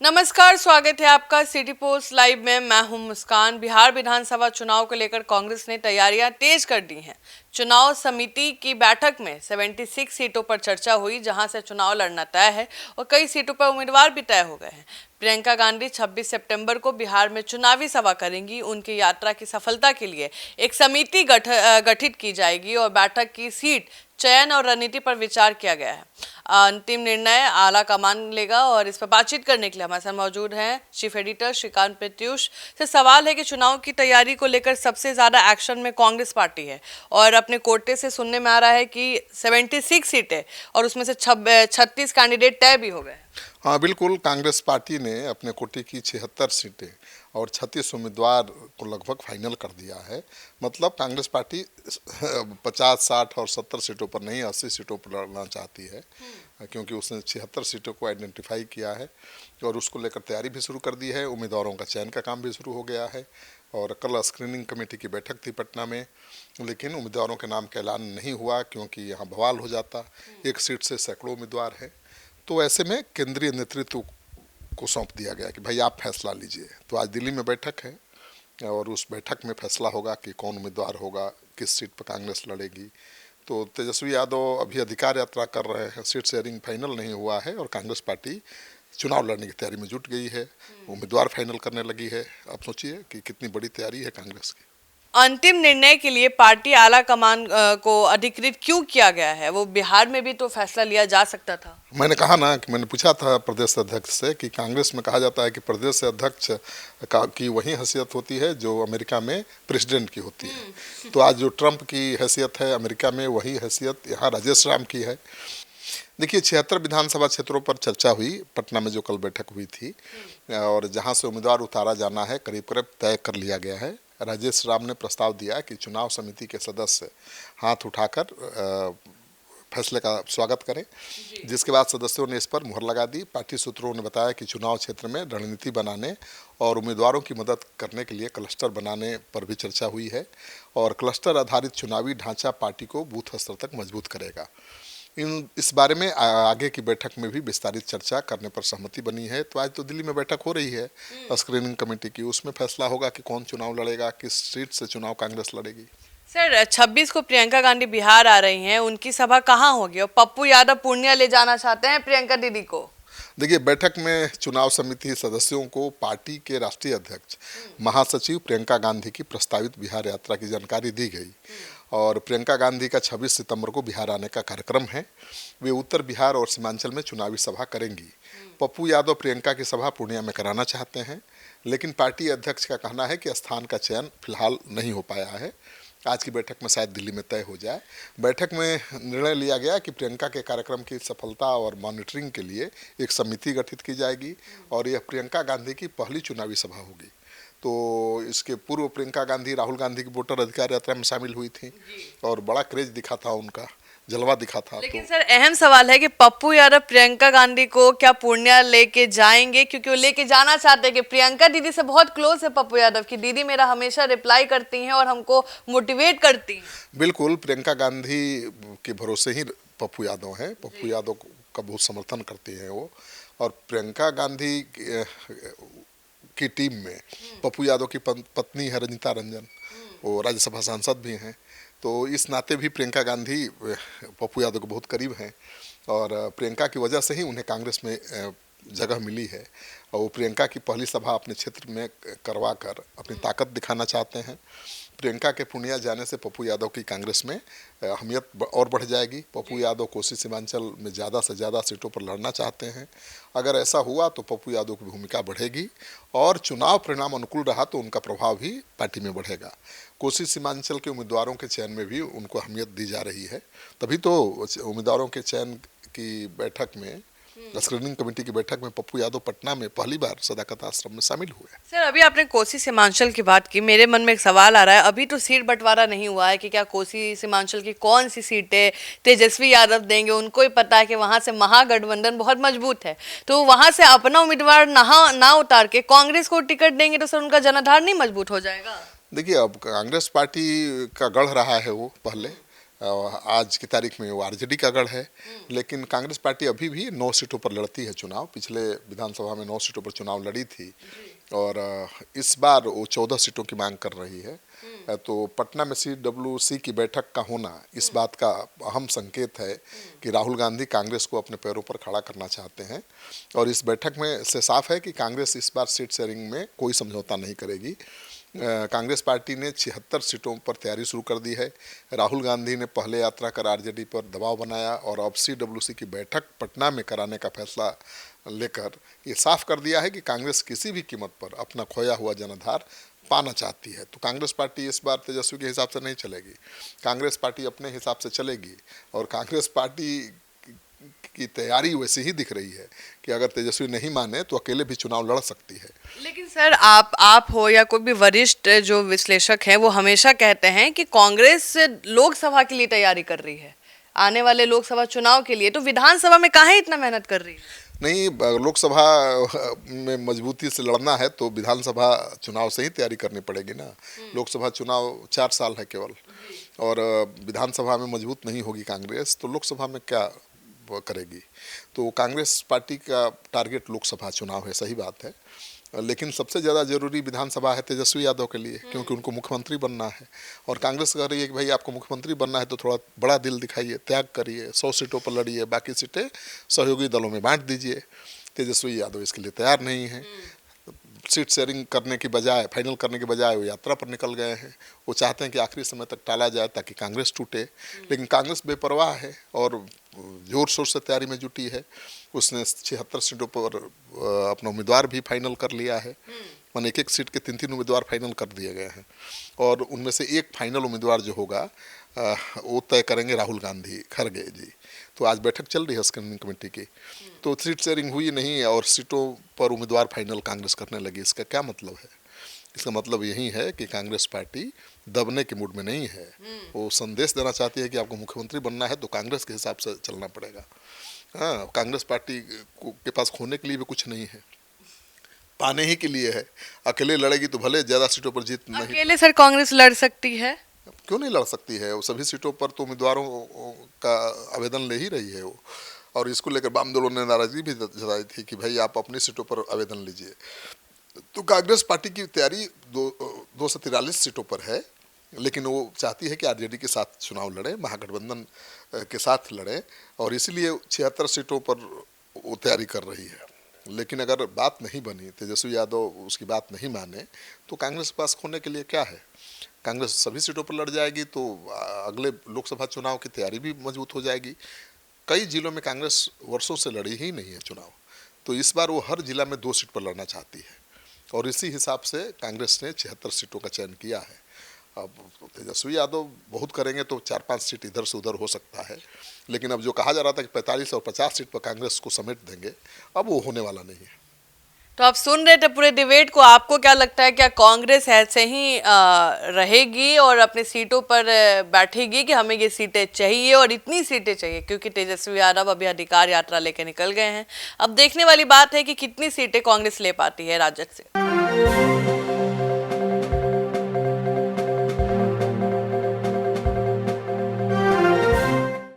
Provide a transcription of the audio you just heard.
नमस्कार, स्वागत है आपका सिटी पोस्ट लाइव में। मैं हूं मुस्कान। बिहार विधानसभा चुनाव को लेकर कांग्रेस ने तैयारियां तेज कर दी हैं। चुनाव समिति की बैठक में 76 सीटों पर चर्चा हुई, जहां से चुनाव लड़ना तय है और कई सीटों पर उम्मीदवार भी तय हो गए हैं। प्रियंका गांधी 26 सितंबर को बिहार में चुनावी सभा करेंगी। उनकी यात्रा की सफलता के लिए एक समिति गठित की जाएगी और बैठक की सीट चयन और रणनीति पर विचार किया गया है। अंतिम निर्णय आला कमान लेगा और इस पर बातचीत करने के लिए हमारे साथ मौजूद हैं चीफ एडिटर श्रीकांत प्रत्युष। से सवाल है कि चुनाव की तैयारी को लेकर सबसे ज्यादा एक्शन में कांग्रेस पार्टी है और अपने कोटे से सुनने में आ रहा है कि 76 सीटें और उसमें से 36 कैंडिडेट तय भी हो गए। हाँ बिल्कुल, कांग्रेस पार्टी ने अपने कोटे की 76 सीटें और 36 उम्मीदवार को लगभग फाइनल कर दिया है। मतलब कांग्रेस पार्टी 50, 60 और 70 सीटों पर नहीं 80 सीटों पर लड़ना चाहती है, क्योंकि उसने 76 सीटों को आइडेंटिफाई किया है और उसको लेकर तैयारी भी शुरू कर दी है। उम्मीदवारों का चयन का काम भी शुरू हो गया है और कल स्क्रीनिंग कमेटी की बैठक थी पटना में, लेकिन उम्मीदवारों के नाम का ऐलान नहीं हुआ क्योंकि यहाँ बवाल हो जाता। एक सीट से सैकड़ों उम्मीदवार हैं, तो ऐसे में केंद्रीय नेतृत्व को सौंप दिया गया कि भाई आप फैसला लीजिए। तो आज दिल्ली में बैठक है और उस बैठक में फैसला होगा कि कौन उम्मीदवार होगा, किस सीट पर कांग्रेस लड़ेगी। तो तेजस्वी यादव अभी अधिकार यात्रा कर रहे हैं, सीट शेयरिंग फाइनल नहीं हुआ है और कांग्रेस पार्टी चुनाव लड़ने की तैयारी में जुट गई है, उम्मीदवार फाइनल करने लगी है। अब सोचिए कि कितनी बड़ी तैयारी है कांग्रेस की। अंतिम निर्णय के लिए पार्टी आला कमान को अधिकृत क्यों किया गया है? वो बिहार में भी तो फैसला लिया जा सकता था। मैंने कहा ना कि मैंने पूछा था प्रदेश अध्यक्ष से कि कांग्रेस में कहा जाता है कि प्रदेश अध्यक्ष की वही हैसियत होती है जो अमेरिका में प्रेसिडेंट की होती है। तो आज जो ट्रंप की हैसियत है अमेरिका में, वही हैसियत यहाँ राजेश राम की है। देखिए, 76 विधानसभा क्षेत्रों पर चर्चा हुई पटना में, जो कल बैठक हुई थी, और जहाँ से उम्मीदवार उतारा जाना है करीब करीब तय कर लिया गया है। राजेश राम ने प्रस्ताव दिया कि चुनाव समिति के सदस्य हाथ उठाकर फैसले का स्वागत करें, जिसके बाद सदस्यों ने इस पर मुहर लगा दी। पार्टी सूत्रों ने बताया कि चुनाव क्षेत्र में रणनीति बनाने और उम्मीदवारों की मदद करने के लिए क्लस्टर बनाने पर भी चर्चा हुई है और क्लस्टर आधारित चुनावी ढांचा पार्टी को बूथ स्तर तक मजबूत करेगा। इस बारे में आगे की बैठक में भी विस्तारित चर्चा करने पर सहमति बनी है। तो आज तो दिल्ली में बैठक हो रही है स्क्रीनिंग कमेटी की, उसमें फैसला होगा कि कौन चुनाव लड़ेगा, किस सीट से चुनाव कांग्रेस लड़ेगी। सर, 26 को प्रियंका गांधी बिहार आ रही हैं, उनकी सभा कहाँ होगी और पप्पू यादव पूर्णिया ले जाना चाहते हैं प्रियंका दीदी को? देखिए, बैठक में चुनाव समिति सदस्यों को पार्टी के राष्ट्रीय अध्यक्ष महासचिव प्रियंका गांधी की प्रस्तावित बिहार यात्रा की जानकारी दी गई और प्रियंका गांधी का 26 सितंबर को बिहार आने का कार्यक्रम है। वे उत्तर बिहार और सीमांचल में चुनावी सभा करेंगी। पप्पू यादव प्रियंका की सभा पूर्णिया में कराना चाहते हैं, लेकिन पार्टी अध्यक्ष का कहना है कि स्थान का चयन फिलहाल नहीं हो पाया है। आज की बैठक में शायद दिल्ली में तय हो जाए। बैठक में निर्णय लिया गया कि प्रियंका के कार्यक्रम की सफलता और मॉनिटरिंग के लिए एक समिति गठित की जाएगी और यह प्रियंका गांधी की पहली चुनावी सभा होगी। तो इसके पूर्व प्रियंका गांधी राहुल गांधी की वोटर अधिकार यात्रा में शामिल हुई थी और बड़ा क्रेज दिखा था, उनका जलवा दिखा था। लेकिन सर, अहम सवाल है कि पप्पू यादव प्रियंका गांधी को क्या पूर्णिया लेके जाएंगे? क्योंकि वो लेके जाना चाहते हैं कि प्रियंका दीदी से बहुत क्लोज है पप्पू यादव की। दीदी मेरा हमेशा रिप्लाई करती हैं और हमको मोटिवेट करती हैं। बिल्कुल, प्रियंका गांधी के भरोसे ही पप्पू यादव हैं। पप्पू यादव का बहुत समर्थन करती हैं वो, और प्रियंका गांधी की टीम में पप्पू यादव की पत्नी है रंजिता रंजन, वो राज्यसभा सांसद भी हैं। तो इस नाते भी प्रियंका गांधी पप्पू यादव को बहुत करीब हैं और प्रियंका की वजह से ही उन्हें कांग्रेस में जगह मिली है और वो प्रियंका की पहली सभा अपने क्षेत्र में करवा कर अपनी ताकत दिखाना चाहते हैं। प्रियंका के पूर्णिया जाने से पप्पू यादव की कांग्रेस में अहमियत और बढ़ जाएगी। पप्पू यादव कोसी सीमांचल में ज़्यादा से ज़्यादा सीटों पर लड़ना चाहते हैं। अगर ऐसा हुआ तो पप्पू यादव की भूमिका बढ़ेगी और चुनाव परिणाम अनुकूल रहा तो उनका प्रभाव भी पार्टी में बढ़ेगा। कोसी सीमांचल के उम्मीदवारों के चयन में भी उनको अहमियत दी जा रही है। तभी तो उम्मीदवारों के चयन की बैठक में, स्क्रीनिंग कमेटी की बैठक में पप्पू यादव पटना में पहली बार सदाकत आश्रम में शामिल हुए। सर, अभी आपने कोसी सीमांचल की बात की, मेरे मन में एक सवाल आ रहा है। अभी तो सीट बंटवारा नहीं हुआ है कि क्या कोसी सीमांचल की कौन सी सीटें तेजस्वी यादव देंगे। उनको ही पता है कि वहां से महागठबंधन बहुत मजबूत है, तो वहां से अपना उम्मीदवार ना उतार के कांग्रेस को टिकट देंगे तो सर उनका जनाधार नहीं मजबूत हो जाएगा? देखिए, अब कांग्रेस पार्टी का गढ़ रहा है वो पहले, आज की तारीख में वो आरजेडी का गढ़ है। लेकिन कांग्रेस पार्टी अभी भी 9 सीटों पर लड़ती है चुनाव। पिछले विधानसभा में 9 सीटों पर चुनाव लड़ी थी और इस बार वो 14 सीटों की मांग कर रही है। तो पटना में CWC की बैठक का होना इस बात का अहम संकेत है कि राहुल गांधी कांग्रेस को अपने पैरों पर खड़ा करना चाहते हैं। और इस बैठक में से साफ है कि कांग्रेस इस बार सीट शेयरिंग में कोई समझौता नहीं करेगी। कांग्रेस पार्टी ने 76 सीटों पर तैयारी शुरू कर दी है। राहुल गांधी ने पहले यात्रा कर आरजेडी पर दबाव बनाया और अब CWC की बैठक पटना में कराने का फैसला लेकर ये साफ कर दिया है कि कांग्रेस किसी भी कीमत पर अपना खोया हुआ जनाधार पाना चाहती है। तो कांग्रेस पार्टी इस बार तेजस्वी के हिसाब से नहीं चलेगी, कांग्रेस पार्टी अपने हिसाब से चलेगी। और कांग्रेस पार्टी की तैयारी वैसे ही दिख रही है कि अगर तेजस्वी नहीं माने तो अकेले भी चुनाव लड़ सकती है। लेकिन सर आप हो या कोई भी वरिष्ठ जो विश्लेषक हैं वो हमेशा कहते हैं कि कांग्रेस लोकसभा के लिए तैयारी कर रही है, आने वाले लोकसभा चुनाव के लिए, तो विधानसभा में काहे इतना मेहनत कर रही है? नहीं, लोकसभा में मजबूती से लड़ना है तो विधानसभा चुनाव से ही तैयारी करनी पड़ेगी ना। लोकसभा चुनाव 4 साल है केवल, और विधानसभा में मजबूत नहीं होगी कांग्रेस तो लोकसभा में क्या करेगी। तो कांग्रेस पार्टी का टारगेट लोकसभा चुनाव है, सही बात है। लेकिन सबसे ज़्यादा जरूरी विधानसभा है तेजस्वी यादव के लिए, क्योंकि उनको मुख्यमंत्री बनना है। और कांग्रेस कह रही है कि भाई आपको मुख्यमंत्री बनना है तो थोड़ा बड़ा दिल दिखाइए, त्याग करिए, 100 सीटों पर लड़िए, बाकी सीटें सहयोगी दलों में बांट दीजिए। तेजस्वी यादव इसके लिए तैयार नहीं है। सीट शेयरिंग करने की बजाय, फाइनल करने के बजाय वो यात्रा पर निकल गए हैं। वो चाहते हैं कि आखिरी समय तक टाला जाए ताकि कांग्रेस टूटे। लेकिन कांग्रेस बेपरवाह है और जोर शोर से तैयारी में जुटी है। उसने 76 सीटों पर अपना उम्मीदवार भी फाइनल कर लिया है। मैंने एक सीट के 3 उम्मीदवार फाइनल कर दिए गए हैं और उनमें से एक फाइनल उम्मीदवार जो होगा वो तय करेंगे राहुल गांधी खड़गे जी। तो आज बैठक चल रही है स्क्रीनिंग कमेटी की, तो सीट शेयरिंग हुई नहीं और सीटों पर उम्मीदवार फाइनल कांग्रेस करने लगी। इसका क्या मतलब है? इसका मतलब यही है कि कांग्रेस पार्टी दबने के मूड में नहीं है। वो संदेश देना चाहती है कि आपको मुख्यमंत्री बनना है तो कांग्रेस के हिसाब से चलना पड़ेगा। हाँ, कांग्रेस पार्टी के पास खोने के लिए भी कुछ नहीं है, पाने ही के लिए है। अकेले लड़ेगी तो भले ज़्यादा सीटों पर जीत नहीं। अकेले सर कांग्रेस लड़ सकती है? क्यों नहीं लड़ सकती है? वो सभी सीटों पर तो उम्मीदवारों का आवेदन ले ही रही है वो। और इसको लेकर वाम दलों ने नाराजगी भी जताई थी कि भाई आप अपनी सीटों पर आवेदन लीजिए। तो कांग्रेस पार्टी की तैयारी 243 सीटों पर है, लेकिन वो चाहती है कि आरजेडी के साथ चुनाव लड़े, महागठबंधन के साथ लड़े, और इसीलिए 76 सीटों पर वो तैयारी कर रही है। लेकिन अगर बात नहीं बनी, तेजस्वी यादव उसकी बात नहीं माने, तो कांग्रेस के पास खोने के लिए क्या है? कांग्रेस सभी सीटों पर लड़ जाएगी तो अगले लोकसभा चुनाव की तैयारी भी मजबूत हो जाएगी। कई जिलों में कांग्रेस वर्षों से लड़ी ही नहीं है चुनाव, तो इस बार वो हर जिला में 2 सीट पर लड़ना चाहती है और इसी हिसाब से कांग्रेस ने 76 सीटों का चयन किया है। अब तेजस्वी यादव बहुत करेंगे तो 4-5 सीट इधर से उधर हो सकता है, लेकिन अब जो कहा जा रहा था कि 45 और 50 सीट पर कांग्रेस को समेट देंगे, अब वो होने वाला नहीं है। तो आप सुन रहे थे पूरे डिबेट को, आपको क्या लगता है, क्या कांग्रेस ऐसे ही रहेगी और अपनी सीटों पर बैठेगी कि हमें ये सीटें चाहिए और इतनी सीटें चाहिए? क्योंकि तेजस्वी यादव अभी अधिकार यात्रा लेकर निकल गए हैं। अब देखने वाली बात है कि कितनी सीटें कांग्रेस ले पाती है राजग से।